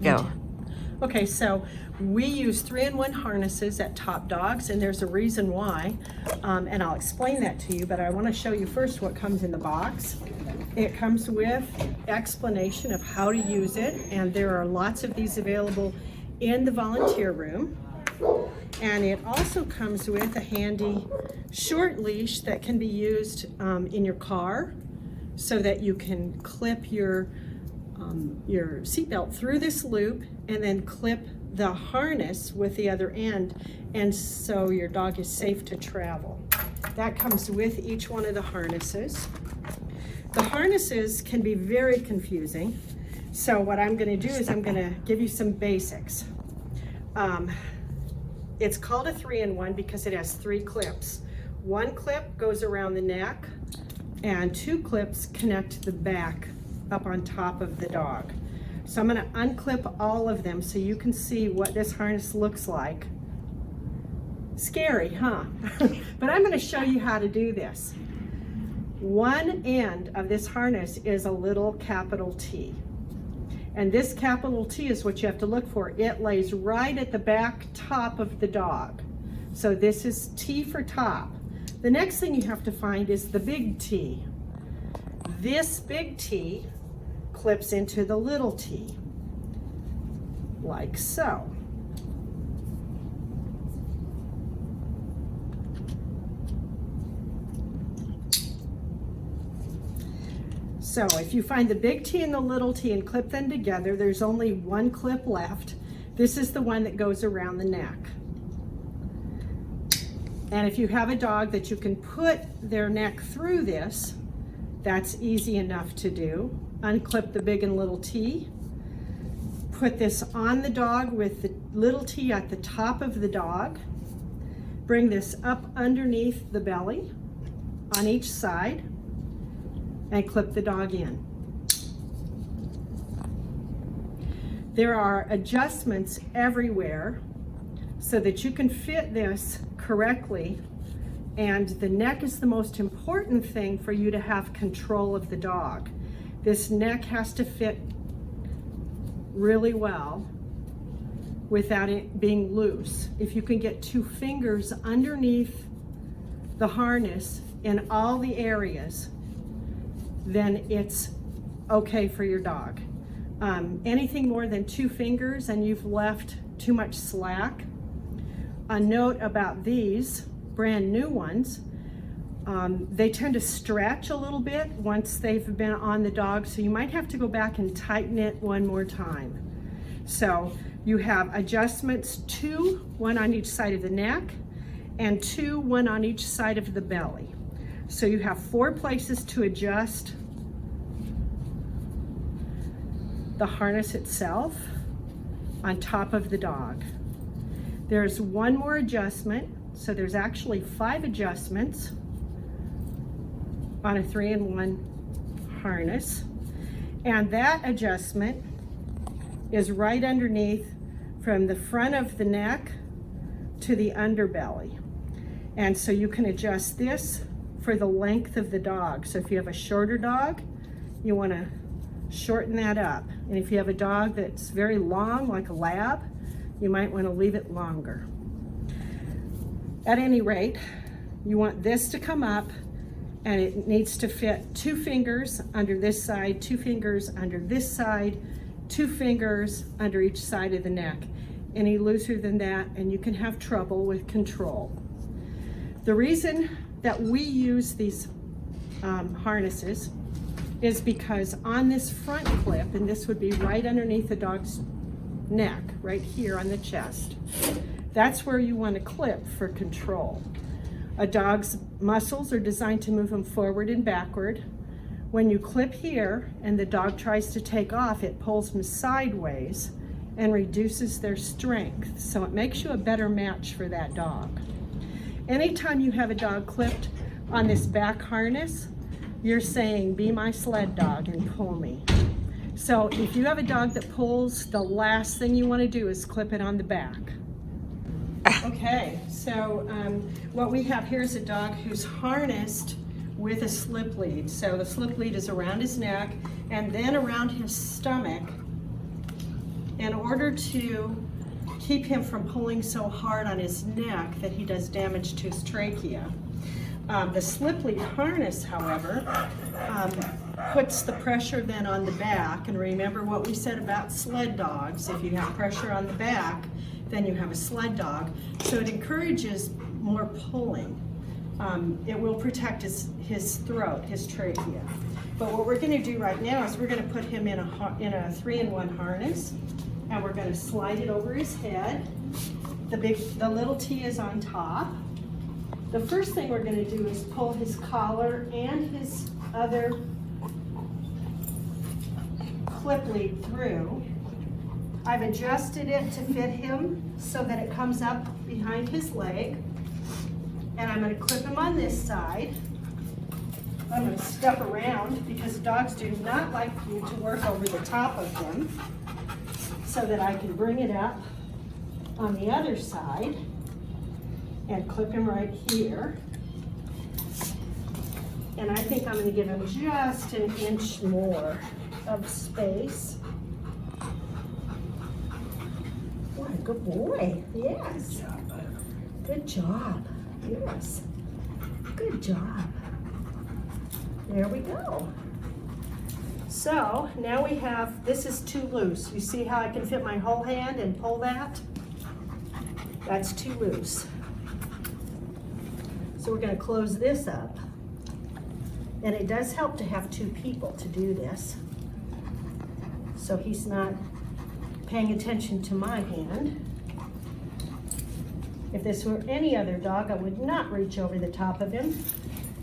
Go. Okay, so we use 3-in-1 harnesses at Top Dogs, and there's a reason why, and I'll explain that to you, but I want to show you first what comes in the box. It comes with explanation of how to use it, and there are lots of these available in the volunteer room. And it also comes with a handy short leash that can be used in your car so that you can clip your seatbelt through this loop and then clip the harness with the other end, and so your dog is safe to travel. That comes with each one of the harnesses. The harnesses can be very confusing, so what I'm going to do is I'm going to give you some basics. It's called a 3-in-1 because it has 3 clips. 1 clip goes around the neck and 2 clips connect the back up on top of the dog. So I'm going to unclip all of them so you can see what this harness looks like. Scary, huh? But I'm going to show you how to do this. One end of this harness is a little capital T. And this capital T is what you have to look for. It lays right at the back top of the dog. So this is T for top. The next thing you have to find is the big T. This big T clips into the little T, like so. So if you find the big T and the little T and clip them together, there's only 1 clip left. This is the one that goes around the neck. And if you have a dog that you can put their neck through this, that's easy enough to do. Unclip the big and little T. Put this on the dog with the little T at the top of the dog. Bring this up underneath the belly on each side and clip the dog in. There are adjustments everywhere so that you can fit this correctly, and the neck is the most important thing for you to have control of the dog. This neck has to fit really well without it being loose. If you can get 2 fingers underneath the harness in all the areas, then it's okay for your dog. Anything more than 2 fingers and you've left too much slack. A note about these brand new ones, they tend to stretch a little bit once they've been on the dog, so you might have to go back and tighten it one more time. So you have adjustments, 2, 1 on each side of the neck, and 2, 1 on each side of the belly. So you have 4 places to adjust the harness itself on top of the dog. There's 1 more adjustment, so there's actually 5 adjustments on a 3-in-1 harness, and that adjustment is right underneath from the front of the neck to the underbelly. And so you can adjust this for the length of the dog. So if you have a shorter dog, you want to shorten that up. And if you have a dog that's very long, like a lab, you might want to leave it longer. At any rate, you want this to come up, and it needs to fit 2 fingers under this side, 2 fingers under this side, 2 fingers under each side of the neck. Any looser than that, and you can have trouble with control. The reason that we use these harnesses is because on this front clip, and this would be right underneath the dog's neck, right here on the chest, that's where you want to clip for control. A dog's muscles are designed to move them forward and backward. When you clip here and the dog tries to take off, it pulls them sideways and reduces their strength. So it makes you a better match for that dog. Anytime you have a dog clipped on this back harness, you're saying, "Be my sled dog and pull me." So if you have a dog that pulls, the last thing you want to do is clip it on the back. Okay, so what we have here is a dog who's harnessed with a slip lead. So the slip lead is around his neck and then around his stomach in order to keep him from pulling so hard on his neck that he does damage to his trachea. The slip lead harness, however, puts the pressure then on the back. And remember what we said about sled dogs. If you have pressure on the back, then you have a sled dog. So it encourages more pulling. It will protect his throat, his trachea. But what we're going to do right now is we're going to put him in a 3-in-1 harness, and we're going to slide it over his head. The little T is on top. The first thing we're going to do is pull his collar and his other clip lead through. I've adjusted it to fit him so that it comes up behind his leg. And I'm going to clip him on this side. I'm going to step around because dogs do not like you to work over the top of them, so that I can bring it up on the other side and clip him right here. And I think I'm going to give him just an inch more of space. What a good boy. Yes. Good job. Yes. Good job. There we go. So now we have, this is too loose. You see how I can fit my whole hand and pull that? That's too loose. So we're going to close this up. And it does help to have two people to do this, so he's not paying attention to my hand. If this were any other dog, I would not reach over the top of him.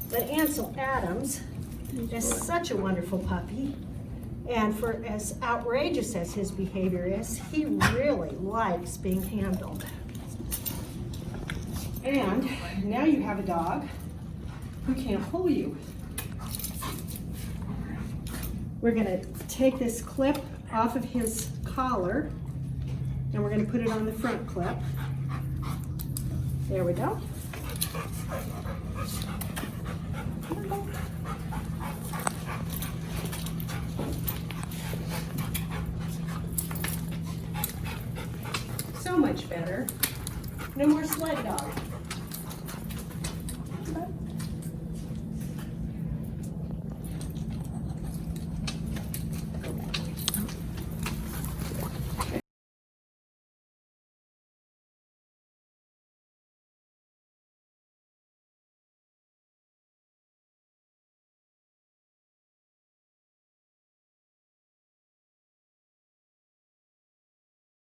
But Ansel Adams is such a wonderful puppy. And for as outrageous as his behavior is, he really likes being handled. And now you have a dog who can't pull you. We're going to take this clip off of his collar, and we're going to put it on the front clip. There we go. So much better. No more sled dog.